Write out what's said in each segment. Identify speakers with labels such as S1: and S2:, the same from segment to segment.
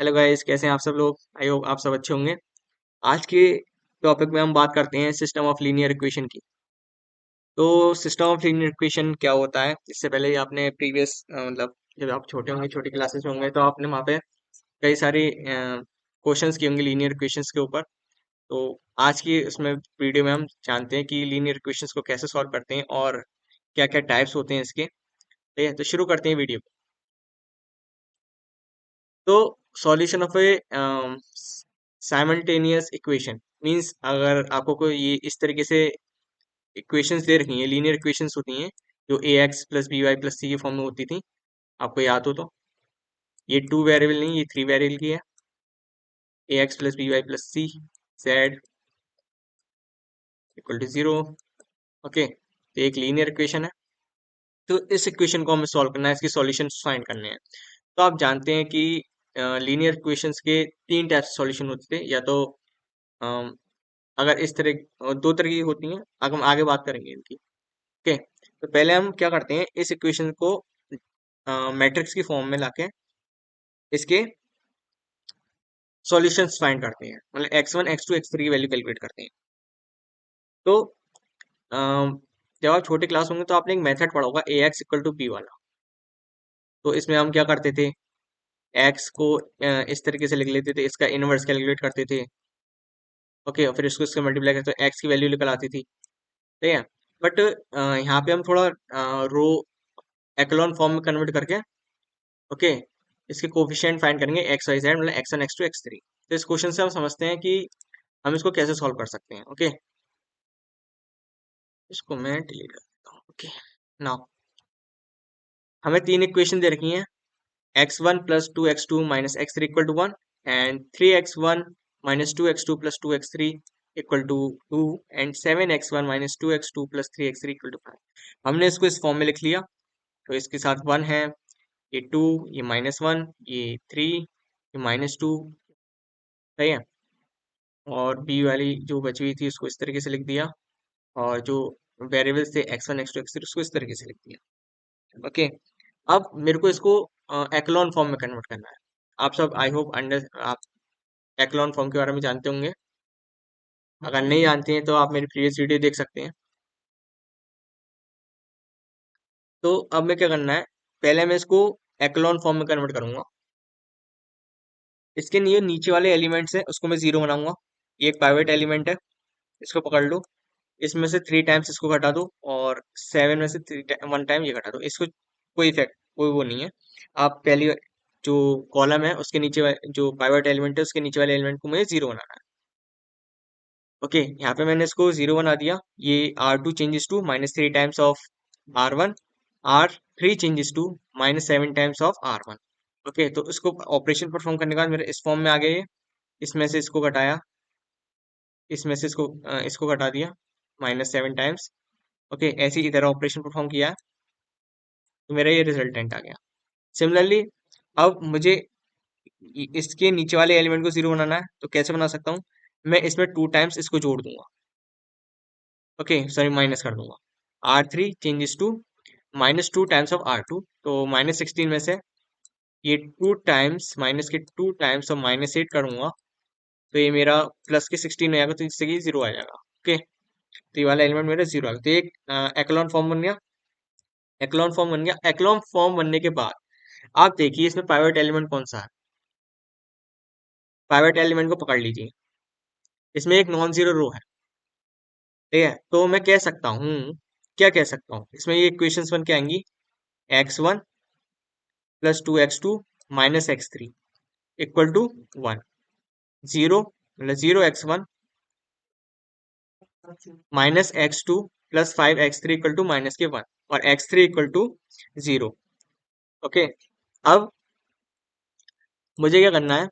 S1: Hello guys, कैसे हैं आप सब लोग। आई होप आप सब अच्छे होंगे। आज के टॉपिक में हम बात करते हैं सिस्टम ऑफ लीनियर इक्वेशन की। तो सिस्टम ऑफ लीनियर इक्वेशन क्या होता है, इससे पहले ही आपने प्रीवियस मतलब जब आप छोटे होंगे, छोटी क्लासेस में होंगे, तो आपने वहाँ पे कई सारे क्वेश्चंस किए होंगे लीनियर इक्वेशंस के ऊपर। तो आज की इसमें वीडियो में हम जानते हैं कि लीनियर इक्वेशंस को कैसे सॉल्व करते हैं और क्या क्या टाइप्स होते हैं इसके। ठीक है, तो शुरू करते हैं वीडियो। तो solution of A simultaneous equation means, अगर आपको कोई ये इस तरीके से इक्वेशंस दे रखी हैं, लीनियर इक्वेशंस होती हैं जो a x plus b y plus c की फॉर्म में होती थी, आपको याद हो तो। ये टू वेरिएबल नहीं, ये थ्री वेरिएबल की है। A x plus b y plus c z equal to zero. Okay, तो एक लीनियर इक्वेशन है। तो इस इक्वेशन को हमें सॉल्व करना है, इसके सॉल्यूशन फाइंड करने हैं। तो आप जानते हैं कि लीनियर इक्वेशंस के तीन टाइप से सॉल्यूशन होते थे। या तो अम, अगर इस तरह दो तरह की होती हैं, अगर हम आगे बात करेंगे इनकी। ओके, तो पहले हम क्या करते हैं, इस इक्वेशन को मैट्रिक्स की फॉर्म में लाके इसके सॉल्यूशंस फाइंड करते हैं, मतलब x1 x2 x3 की वैल्यू कैलकुलेट करते हैं। तो अम, जब आप छोटे क्लास होंगे तो आपने एक मेथड पढ़ा होगा ए एक्स इक्वल टू बी वाला। तो इसमें हम क्या करते थे, x को इस तरीके से लिख लेते थे, इसका इनवर्स कैलकुलेट करते थे। ओके, और फिर इसको इससे मल्टीप्लाई करते तो x की वैल्यू निकल आती थी। ठीक है, बट यहाँ पे हम थोड़ा रो एक्लॉन फॉर्म में कन्वर्ट करके, ओके, इसके कोफिशिएंट फाइंड करेंगे एक्स वाई जेड, मतलब x1 x2 x3। तो इस क्वेश्चन से हम समझते हैं कि हम इसको कैसे सॉल्व कर सकते हैं। ओके, इसको मैं डिलीट कर देता हूँ। ओके, नाउ हमें तीन इक्वेशन दे रखी हैं, x1 plus two x two minus x three equal to one, and 3x1 minus two x two plus two x three equal to two, and 7x1 minus two x two plus three x three equal to five. हमने इसको इस form में लिख लिया। तो इसके साथ one है, ये टू, ये माइनस वन, ये थ्री, ये माइनस टू। सही है, और बी वाली जो बची हुई थी उसको इस तरीके से लिख दिया, और जो वेरिएबल्स थे x1 x2 x3 उसको इस तरीके से लिख दिया। ओके, अब मेरे को इसको एक्लॉन फॉर्म में कन्वर्ट करना है। आप सब आई होप अंडर आप एक्लॉन फॉर्म के बारे में जानते होंगे। अगर नहीं जानते हैं तो आप मेरी प्रीवियस वीडियो देख सकते हैं। तो अब मैं क्या करना है, पहले मैं इसको एक्लॉन फॉर्म में कन्वर्ट करूंगा। इसके लिए नीचे वाले एलिमेंट्स है उसको मैं जीरो बनाऊंगा। ये एक पाइवट एलिमेंट है, इसको पकड़ लो। इसमें से थ्री टाइम्स इसको घटा दो, और सेवन में से वन टाइम ये घटा दो। इसको कोई इफेक्ट, कोई वो नहीं है। आप पहली जो कॉलम है उसके नीचे जो पाइवट एलिमेंट है उसके नीचे वाले एलिमेंट को मुझे जीरो बनाना है। ओके, यहाँ पे मैंने इसको जीरो बना दिया। ये R2 changes to minus three times of R1, R3 changes to minus seven times of R1। Okay, तो इसको ऑपरेशन परफॉर्म करने के बाद मेरे इस फॉर्म में आ गए ये। इसमें से इसको घटाया, इसमें से इसको घटा दिया माइनस सेवन टाइम्स। ओके, ऐसे ही इधर ऑपरेशन परफॉर्म किया, तो मेरा ये रिजल्टेंट आ गया। सिमिलरली अब मुझे इसके नीचे वाले एलिमेंट को जीरो बनाना है, तो कैसे बना सकता हूँ, मैं इसमें टू टाइम्स इसको जोड़ दूंगा। ओके, सॉरी, माइनस कर दूंगा। R3 changes to minus two times of R2, तो माइनस सिक्सटीन में से ये टू टाइम्स माइनस के टू टाइम्स और माइनस एट करूंगा, तो ये मेरा प्लस के सिक्सटीन हो जाएगा, तो इससे ये जीरो आ जाएगा। ओके, तो ये वाला एलिमेंट मेरा जीरो आ गया। तो एक एक्लॉन फॉर्म बन गया। एक्लॉन फॉर्म बन गया। एक्लॉन फॉर्म बनने के बाद आप देखिए इसमें पाइवट एलिमेंट कौन सा है। पाइवट एलिमेंट को पकड़ लीजिए, इसमें एक नॉन जीरो रो है। ठीक है, तो मैं कह सकता हूँ, क्या कह सकता हूँ, इसमें ये इक्वेशंस बन के आएंगी, x1 plus two x two minus x three equal to one, zero मतलब zero x one minus x two plus five x three equal to minus के वन, और x three equal to zero. Okay, अब मुझे क्या करना है,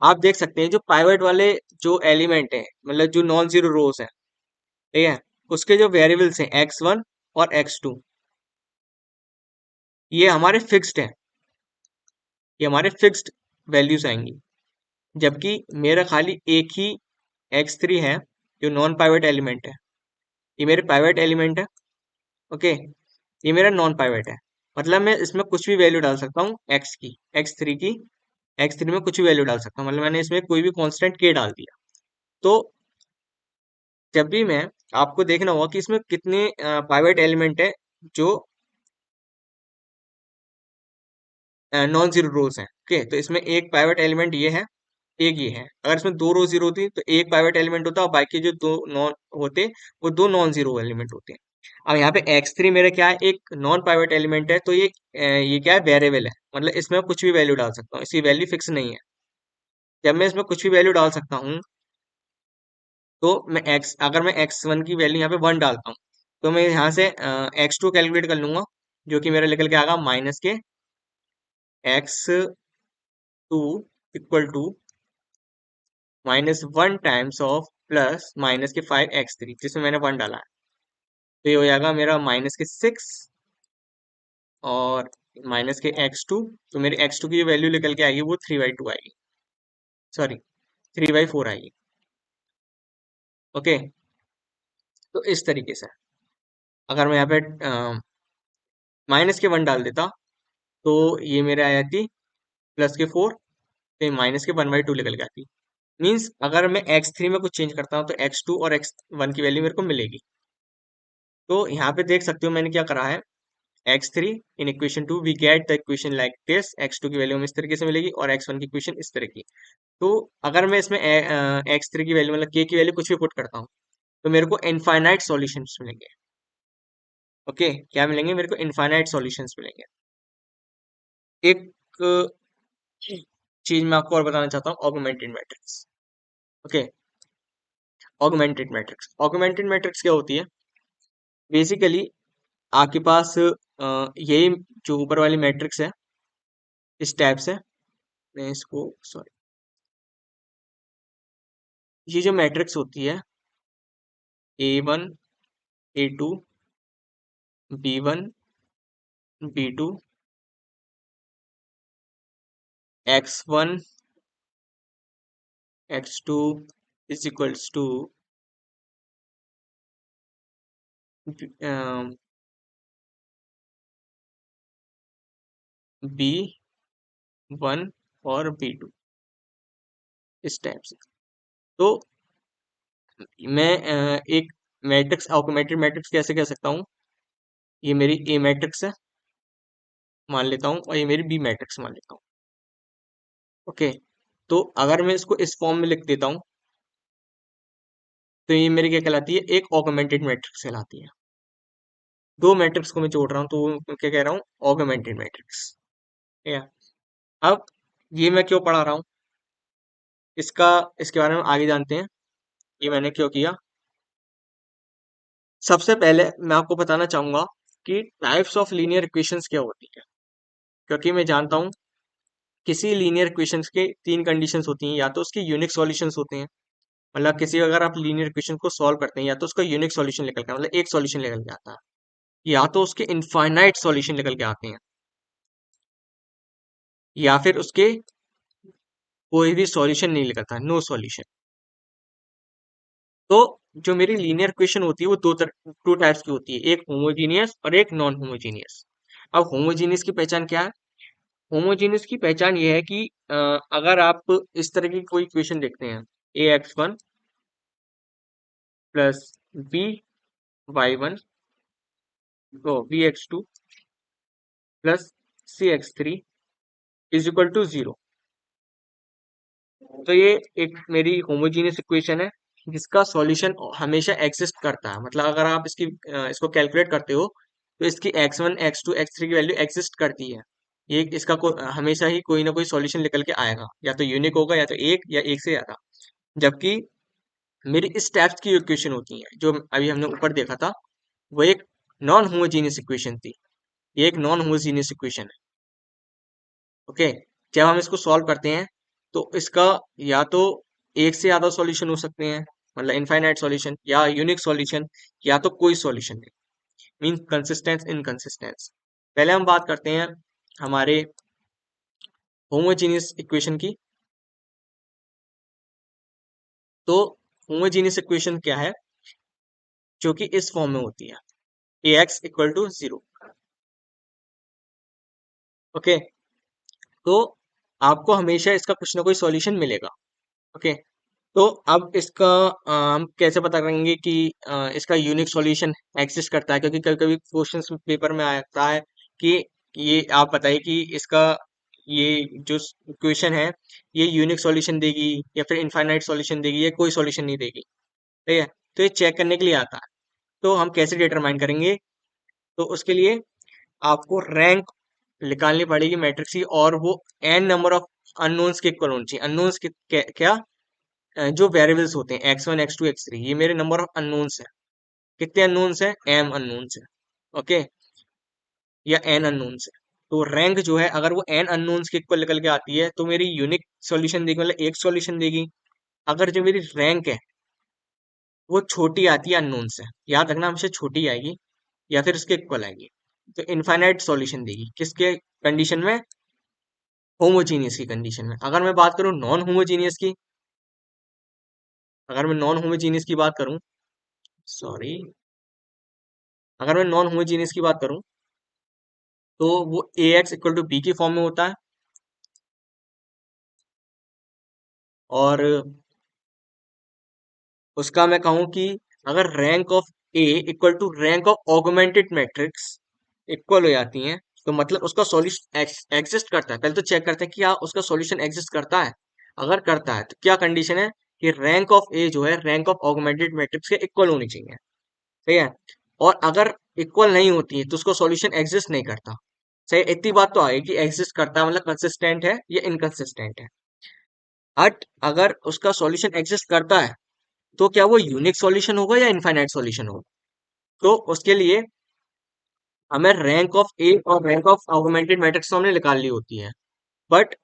S1: आप देख सकते हैं जो पाइवट वाले जो एलिमेंट है, मतलब जो नॉन जीरो रोज है, ठीक है, उसके जो वेरिएबल्स हैं x1 और x2, ये हमारे फिक्स्ड हैं, ये हमारे फिक्स्ड वैल्यूज आएंगी। जबकि मेरा खाली एक ही x3 है जो नॉन पाइवट एलिमेंट है, ये मेरे पाइवट एलिमेंट है। ओके, ये मेरा नॉन पाइवट है। मतलब मैं इसमें कुछ भी वैल्यू डाल सकता हूँ एक्स की, एक्स थ्री में कुछ भी वैल्यू डाल सकता हूँ, मतलब मैंने इसमें कोई भी कांस्टेंट के डाल दिया। तो जब भी मैं, आपको देखना होगा कि इसमें कितने पाइवेट एलिमेंट है जो नॉन जीरो रोज हैं। ओके, तो इसमें एक पाइवेट एलिमेंट ये है, एक ये है। अगर इसमें दो रो जीरो होती तो एक पाइवेट एलिमेंट होता और बाकी जो दो नॉन होते वो दो नॉन जीरो एलिमेंट होते हैं। अब यहाँ पे x3 मेरे क्या है, एक नॉन पाइवेट एलिमेंट है, तो ये क्या है, वेरिएबल है, मतलब इसमें मैं कुछ भी वैल्यू डाल सकता हूँ, इसकी वैल्यू फिक्स नहीं है। जब मैं इसमें कुछ भी वैल्यू डाल सकता हूँ, तो अगर मैं x1 की वैल्यू यहाँ पे 1 डालता हूँ, तो मैं यहाँ से x2 कैलकुलेट कर लूंगा, जो कि मेरा निकल के आएगा माइनस के x2 equal to -1 times of plus minus के 5x3, जिसमें मैंने 1 डाला है। तो ये हो जाएगा मेरा माइनस के 6 और माइनस के x2। तो मेरे x2 की जो वैल्यू निकल के आएगी वो 3/2 आएगी, सॉरी 3/4 आएगी। ओके, तो इस तरीके से अगर मैं यहाँ पे -1 डाल देता, तो ये मेरे आ जाती +4, तो -1/2 निकल के आती। मीन्स अगर मैं x3 में कुछ चेंज करता हूँ तो x2 और x1 की वैल्यू मेरे को मिलेगी। तो यहाँ पे देख सकते हो मैंने क्या करा है, x3 in equation 2 we get the equation like this, x2 की वैल्यू हमें इस तरीके से मिलेगी और x1 की इक्वेशन इस तरह की। तो अगर मैं इसमें x3 की वैल्यू, मतलब k की वैल्यू कुछ भी पुट करता हूँ, तो मेरे को इनफाइनाइट सॉल्यूशंस मिलेंगे। ओके, क्या मिलेंगे मेरे को, इनफाइनाइट सॉल्यूशंस मिलेंगे। एक चीज मैं आपको और बताना चाहता हूँ, augmented matrix. Okay, augmented matrix क्या होती है, बेसिकली आपके पास यही जो ऊपर वाली मैट्रिक्स है इस टाइप से, मैं इसको, सॉरी, ये जो मैट्रिक्स होती है A1 A2 B1 B2 x1 x2 is equals to B1 और B2, इस टाइप से। तो मैं एक मैट्रिक्स, ऑगमेंटेड मैट्रिक्स कैसे कह सकता हूँ, ये मेरी ए मैट्रिक्स है मान लेता हूँ और ये मेरी बी मैट्रिक्स मान लेता हूँ। ओके, तो अगर मैं इसको इस फॉर्म में लिख देता हूँ, तो ये मेरी क्या कहलाती है, एक ऑगमेंटेड मैट्रिक्स कहलाती है। दो मैट्रिक्स को मैं जोड़ रहा हूँ तो क्या कह रहा हूँ, ऑगमेंटेड मैट्रिक्स। ठीक है, अब ये मैं क्यों पढ़ा रहा हूँ, इसका इसके बारे में आगे जानते हैं, ये मैंने क्यों किया। सबसे पहले मैं आपको बताना चाहूंगा कि टाइप्स ऑफ लीनियर इक्वेशंस क्या होती है, क्योंकि मैं जानता हूँ किसी लीनियर इक्वेशंस के तीन कंडीशंस होती हैं, या तो उसके यूनिक सॉल्यूशंस होते हैं, मतलब किसी अगर आप लीनियर इक्वेशन को सॉल्व करते हैं, या तो उसका यूनिक सॉल्यूशन निकल के, मतलब एक सॉल्यूशन निकल के आता है, या तो उसके इनफाइनाइट सॉल्यूशन निकल के आते हैं, या फिर उसके कोई भी सॉल्यूशन नहीं निकलता, नो सॉल्यूशन। तो जो मेरी लीनियर इक्वेशन होती है वो टू टाइप्स की होती है, एक होमोजीनियस और एक नॉन होमोजीनियस। अब होमोजीनियस की पहचान क्या है, होमोजीनियस की पहचान ये है कि अगर आप इस तरह की कोई इक्वेशन देखते हैं, ax1 प्लस by1 तो bx2 plus cx3 is equal to 0, तो ये एक मेरी होमोजीनियस इक्वेशन है जिसका सॉल्यूशन हमेशा एग्जिस्ट करता है। मतलब अगर आप इसको कैलकुलेट करते हो, तो इसकी x1 x2 x3 की वैल्यू एग्जिस्ट करती है। ये इसका हमेशा ही कोई ना कोई सॉल्यूशन निकल के आएगा, या तो यूनिक होगा या तो एक या एक से ज्यादा। जबकि मेरी इस टाइप्स की इक्वेशन होती है जो अभी हमने ऊपर देखा था, वो एक नॉन होमोजीनियस इक्वेशन थी, ये एक नॉन होमोजीनियस इक्वेशन है। ओके, जब हम इसको सॉल्व करते हैं, तो इसका या तो एक से ज्यादा सॉल्यूशन हो सकते हैं, मतलब इनफाइनाइट सॉल्यूशन, या यूनिक सॉल्यूशन, या तो कोई सॉल्यूशन नहीं, मीन कंसिस्टेंस इनकंसिस्टेंस। पहले हम बात करते हैं हमारे होमोजीनियस इक्वेशन की। तो होमोजीनियस इक्वेशन क्या है, जो कि इस फॉर्म में होती है, ax इक्वल टू 0। ओके, तो आपको हमेशा इसका कुछ ना कोई सॉल्यूशन मिलेगा। ओके, तो अब इसका हम कैसे पता करेंगे कि इसका यूनिक सॉल्यूशन एग्जिस्ट करता है, क्योंकि कभी कभी क्वेश्चंस पेपर में आता है कि ये आप बताइए कि इसका ये जो क्वेश्चन है ये यूनिक सॉल्यूशन देगी या फिर इनफाइनाइट सॉल्यूशन देगी या कोई सॉल्यूशन नहीं देगी। ठीक है, तो ये चेक करने के लिए आता है। तो हम कैसे डिटरमाइन करेंगे? तो उसके लिए आपको रैंक निकालनी पड़ेगी मैट्रिक्स की, और वो एन नंबर ऑफ अननोन्स के इक्वल होनी चाहिए। अननोन्स के क्या? जो वेरिएबल्स होते हैं x1 x2 x3, ये मेरे नंबर ऑफ अननोन्स है। कितने अननोन्स है? m अननोन्स है। ओके, या n अननोन्स है। तो रैंक जो है अगर वो n अननोन्स के इक्वल निकल के आती है तो मेरी यूनिक सॉल्यूशन देगी, मतलब एक सॉल्यूशन देगी। अगर जो मेरी रैंक है वो छोटी आती है अननोन से, याद रखना हमेशा छोटी आएगी या फिर उसके इक्वल आएगी, तो इनफाइनाइट सॉल्यूशन देगी। किसके कंडीशन में? होमोजीनियस की कंडीशन में। अगर मैं बात करूं नॉन होमोजीनियस की, अगर मैं नॉन होमोजीनियस की बात करूं, सॉरी, अगर मैं नॉन होमोजीनियस की बात करूं तो वो A x equal to B की फॉर्म में होता है। और उसका मैं कहूं कि अगर rank of A equal to rank of augmented matrix equal हो जाती हैं, तो मतलब उसका सॉल्यूशन एग्जिस्ट करता है। पहले तो चेक करते हैं कि क्या उसका सॉल्यूशन एग्जिस्ट करता है। अगर करता है तो क्या कंडीशन है? कि रैंक ऑफ ए जो है रैंक ऑफ ऑगमेंटेड मैट्रिक्स के इक्वल होनी चाहिए। ठीक है, और अगर इक्वल नहीं होती है तो उसका सॉल्यूशन एग्जिस्ट नहीं करता। सही, इतनी बात तो आएगी कि एग्जिस्ट करता है मतलब कंसिस्टेंट है या इनकंसिस्टेंट है। बट अगर उसका सॉल्यूशन एग्जिस्ट करता है तो क्या वो यूनिक सॉल्यूशन होगा या इनफाइनाइट सॉल्यूशन होगा? तो उसके लिए हमें रैंक ऑफ ए और रैंक ऑफ ऑगमेंटेड मैट्रिक्स तो हमने निकाल ली होती है। बट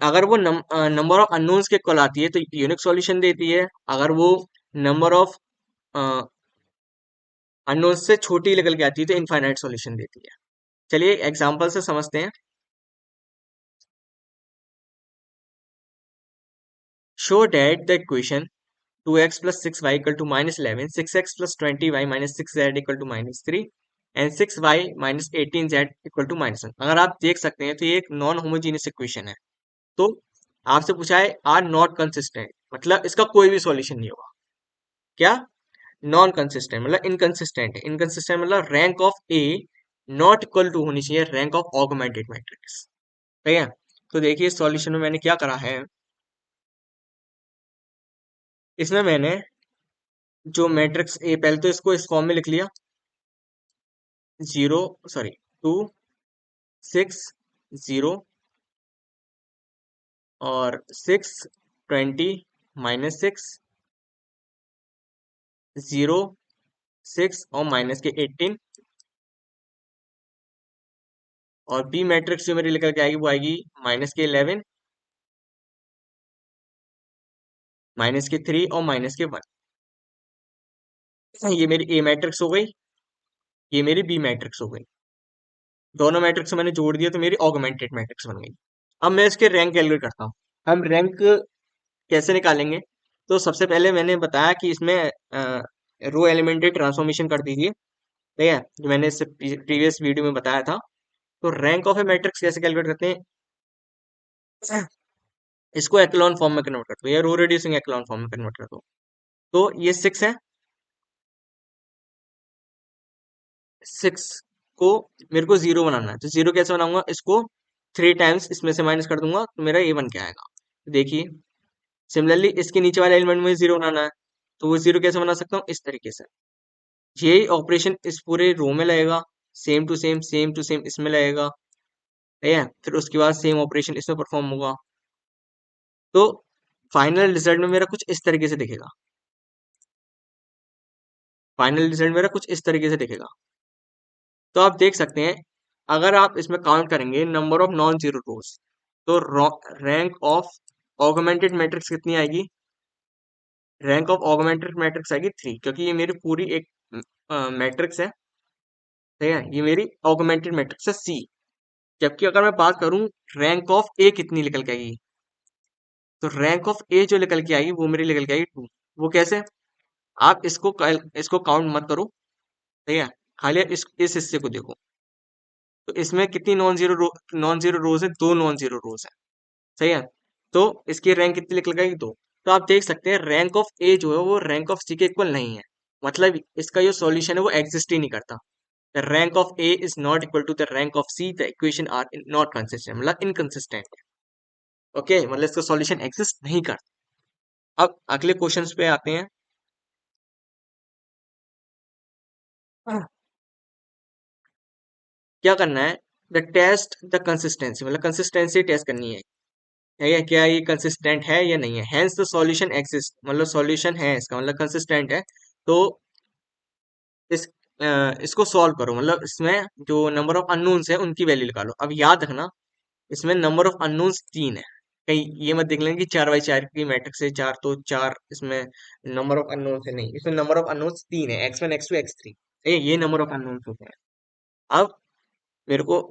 S1: अगर वो नंबर ऑफ अननोन्स के इक्वल आती है तो यूनिक सॉल्यूशन देती है। अगर वो नंबर ऑफ अननोन्स से छोटी निकल के आती है तो इनफाइनाइट सॉल्यूशन देती है। चलिए एग्जांपल से समझते हैं। Show that the equation 2x plus 6y equal to minus 11, 6x plus 20y minus 6z equal to minus 3 and 6y minus 18z equal to minus 1। अगर आप देख सकते हैं तो ये एक नॉन होमोजीनियस इक्वेशन है। तो आपसे पूछा है आर नॉट कंसिस्टेंट, मतलब इसका कोई भी सॉल्यूशन नहीं होगा। क्या? नॉन कंसिस्टेंट मतलब इनकंसिस्टेंट है। इनकंसिस्टेंट मतलब rank of A not equal to होनी चाहिए रैंक ऑफ ऑगमेंटेड मैट्रिक्स। ठीक है, तो देखिए सॉल्यूशन में मैंने क्या करा है। इसमें मैंने जो मैट्रिक्स ए, पहले तो इसको इस फॉर्म में लिख लिया, 0, सॉरी, 2 6 0 और 6 20 -6 0 6 और माइनस के 18। और बी मैट्रिक्स जो मेरी निकल के आएगी वो आएगी -के 11 -के 3 और -के 1। ये मेरी ए मैट्रिक्स हो गई, ये मेरी बी मैट्रिक्स हो गई। दोनों मैट्रिक्स मैंने जोड़ दिया तो मेरी ऑगमेंटेड मैट्रिक्स बन गई। अब मैं इसके रैंक कैलकुलेट करता हूँ। हम रैंक कैसे निकालेंगे? तो सबसे पहले मैंने बताया कि इसमें रो एलिमेंटेड ट्रांसफॉर्मेशन कर दीजिए। ठीक है, जो मैंने इससे प्रीवियस वीडियो में बताया था। तो रैंक ऑफ ए मैट्रिक्स कैसे कैलकुलेट करते हैं? इसको एक्लॉन फॉर्म में कन्वर्ट कर दो या रो रिड्यूसिंग एक्लॉन फॉर्म में कन्वर्ट कर दो। तो ये 6 है, 6 को मेरे को 0 बनाना है। तो 0 कैसे बनाऊंगा? इसको 3 टाइम्स इसमें से माइनस कर दूंगा तो मेरा ए बन के आएगा। तो देखिए, सिमिलरली इसके नीचे वाले एलिमेंट में 0 बनाना है, तो वो 0 कैसे बना सकता हूँ? इस तरीके से। यही ऑपरेशन इस पूरे रो में लगेगा, सेम टू सेम इसमें लगेगा। ठीक है, फिर उसके बाद सेम ऑपरेशन इसमें परफॉर्म होगा। तो फाइनल रिजल्ट में मेरा कुछ इस तरीके से दिखेगा। फाइनल रिजल्ट मेरा कुछ इस तरीके से दिखेगा। तो आप देख सकते हैं, अगर आप इसमें काउंट करेंगे नंबर ऑफ नॉन जीरो रोज, तो रैंक ऑफ ऑगमेंटेड मैट्रिक्स कितनी आएगी? रैंक ऑफ ऑगमेंटेड मैट्रिक्स आएगी 3, क्योंकि ये मेरी पूरी एक मैट्रिक्स है। ठीक है, ये मेरी ऑगमेंटेड मैट्रिक्स है सी। जबकि अगर मैं बात करूं रैंक ऑफ ए कितनी निकल के आएगी, तो रैंक ऑफ ए जो निकल के आएगी वो मेरी निकल के आएगी 2। वो कैसे? आप इसको काउंट मत करो। ठीक है, खाली आप इस हिस्से को देखो। तो इसमें कितनी नॉन जीरो रोज है? दो नॉन जीरो रोज है। सही है। तो इसकी रैंक कितनी निकल गई? दो। तो आप देख सकते हैं रैंक ऑफ ए जो है वो रैंक ऑफ सी के इक्वल नहीं है। मतलब इसका जो सॉल्यूशन है वो एग्जिस्ट ही नहीं करता। The rank of A is not equal to the rank of C, the equation are not consistent, मतलब इनकंसिस्टेंट। ओके, मतलब इसका सॉल्यूशन एग्जिस्ट नहीं करता। अब अगले क्वेश्चंस पे आते हैं। हाँ। क्या करना है? द टेस्ट द कंसिस्टेंसी, मतलब कंसिस्टेंसी टेस्ट करनी है या क्या ये कंसिस्टेंट है या नहीं है। हेंस द सॉल्यूशन एग्जिस्ट, मतलब सॉल्यूशन है इसका, मतलब कंसिस्टेंट है। तो इस इसको सॉल्व करो, मतलब इसमें जो नंबर ऑफ अननोन्स है उनकी वैल्यू निकालो। अब याद रखना इसमें नंबर ऑफ अननोन्स तीन है। कहीं ये मत देख लेना कि 4 बाई 4 की मैट्रिक्स है, चार तो चार इसमें नंबर ऑफ अननोन्स है, नहीं, इसमें नंबर ऑफ अननोन्स तीन है, x1 x2 x3। ये नंबर ऑफ अननोन्स होते हैं। अब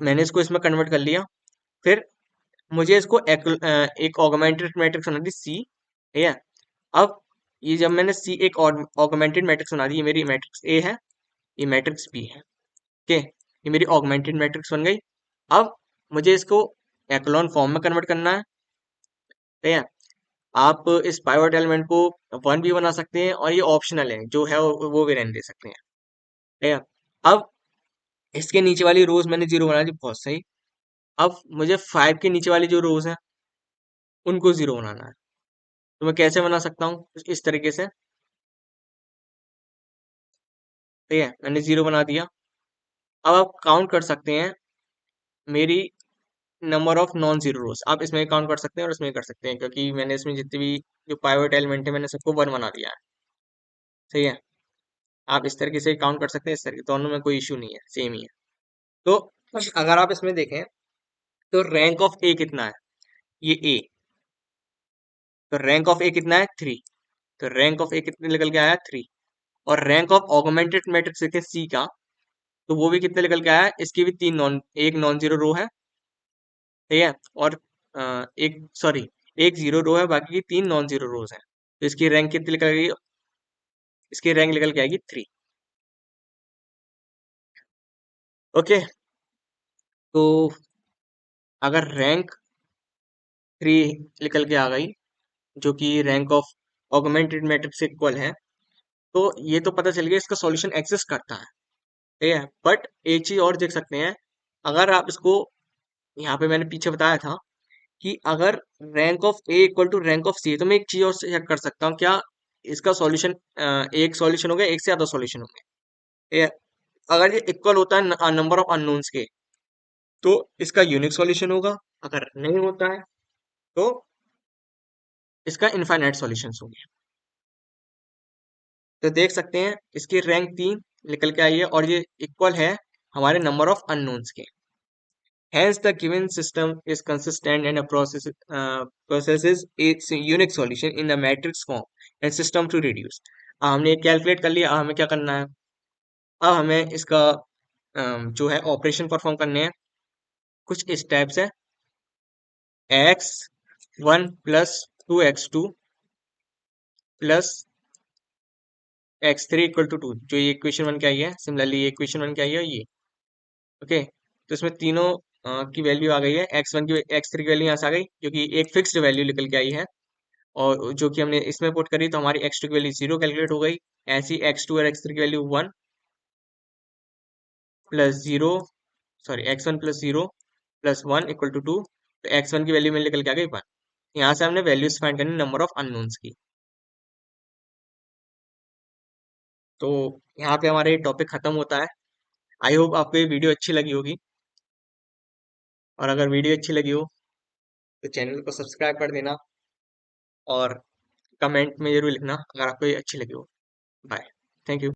S1: मैंने इसको इसमें कन्वर्ट कर लिया। फिर मुझे इसको एक ऑगमेंटेड मैट्रिक्स बना दी सी। ठीक है। अब ये जब मैंने सी एक ऑगमेंटेड मैट्रिक्स बना दी, ये मेरी मैट्रिक्स ए है, ये मैट्रिक्स बी है। ओके, ये मेरी ऑगमेंटेड मैट्रिक्स बन गई। अब मुझे इसको एक्लोन फॉर्म में कन्वर्ट करना है। ठीक है। आप इस पाइवट एलिमेंट को वन भी बना सकते हैं, और ये ऑप्शनल है, जो है वो भी रहने दे सकते हैं। ठीक है। अब इसके नीचे वाली रोज मैंने जीरो बना दी, बहुत सही। अब मुझे 5 के नीचे वाली जो रोज है उनको जीरो बनाना है। तो मैं कैसे बना सकता हूँ? इस तरीके से। ठीक है, मैंने जीरो बना दिया। अब आप काउंट कर सकते हैं मेरी नंबर ऑफ नॉन जीरो रोज। आप इसमें काउंट कर सकते हैं और इसमें कर सकते हैं, क्योंकि मैंने इसमें जितने भी जो पाइवट एलिमेंट है मैंने सबको वन बना दिया है। सही है। आप इस तरीके से काउंट कर सकते हैं, इस तरीके, दोनों में कोई इश्यू नहीं है, सेम ही है। तो अगर आप इसमें देखें तो रैंक ऑफ ए कितना है? ये ए। तो रैंक ऑफ ए कितना है? थ्री। तो रैंक ऑफ ए कितने निकल के आया? थ्री। और रैंक ऑफ ऑगमेंटेड मैट्रिक्स देखें सी का, तो वो भी कितने निकल के आया है? इसकी भी एक नॉन जीरो रो है। ठीक है। और एक, सॉरी, एक जीरो रो है, बाकी की तीन नॉन जीरो रोज है। तो इसकी रैंक कितनी निकल गई? इसकी रैंक निकल के आएगी थ्री। ओके। तो अगर रैंक थ्री निकल के आ गई, जो कि रैंक ऑफ ऑगमेंटेड मैट्रिक्स से इक्वल है, तो ये तो पता चल गया इसका सॉल्यूशन एग्जिस्ट करता है। ठीक है। बट एक चीज और देख सकते हैं, अगर आप इसको, यहाँ पे मैंने पीछे बताया था कि अगर rank of A equal to rank of C, तो मैं एक चीज और चेक कर सकता हूँ, क्या इसका सॉल्यूशन एक सॉल्यूशन हो गया, एक से ज्यादा सॉल्यूशन हो गया। ये अगर ये इक्वल होता है नंबर ऑफ अननोन्स के, तो इसका यूनिक सॉल्यूशन होगा। अगर नहीं होता है तो इसका इनफाइनाइट सॉल्यूशंस होंगे। तो देख सकते हैं इसकी रैंक तीन निकल के आई है, और ये इक्वल है हमारे नंबर ऑफ अननोन्स के। Hence, the given system is consistent and processes its unique solution in the matrix form and system to reduce. अब हमने कैलकुलेट कर लिया, अब हमें क्या करना है? अब हमें इसका जो है ऑपरेशन परफॉर्म करने हैं। कुछ इस टाइप से, x1 plus 2x2 plus x3 equal to 2, जो ये इक्वेशन बन के आई है। सिमिलरली ये इक्वेशन बन के आई है ये। ओके। तो इसमें तीनों की वैल्यू आ गई है। x1 की, x3 की वैल्यू यहाँ से आ गई, जो कि एक फिक्स्ड वैल्यू निकल के आई है, और जो कि हमने इसमें पुट करी, तो हमारी x2 की वैल्यू जीरो कैलकुलेट हो गई। ऐसी x2 और x3 की value one plus zero, sorry, x1 plus zero plus one equal to two. तो x1 की वैल्यू में निकल के आ गई वन। यहाँ से हमने वैल्यूज फाइंड करनी नंबर ऑफ अननोन्स की। तो यहाँ पे हमारा ये टॉपिक खत्म होता है। आई होप आपको ये वीडियो अच्छी लगी होगी, और अगर वीडियो अच्छी लगी हो तो चैनल को सब्सक्राइब कर देना, और कमेंट में जरूर लिखना अगर आपको ये अच्छी लगी हो। बाय। Thank you.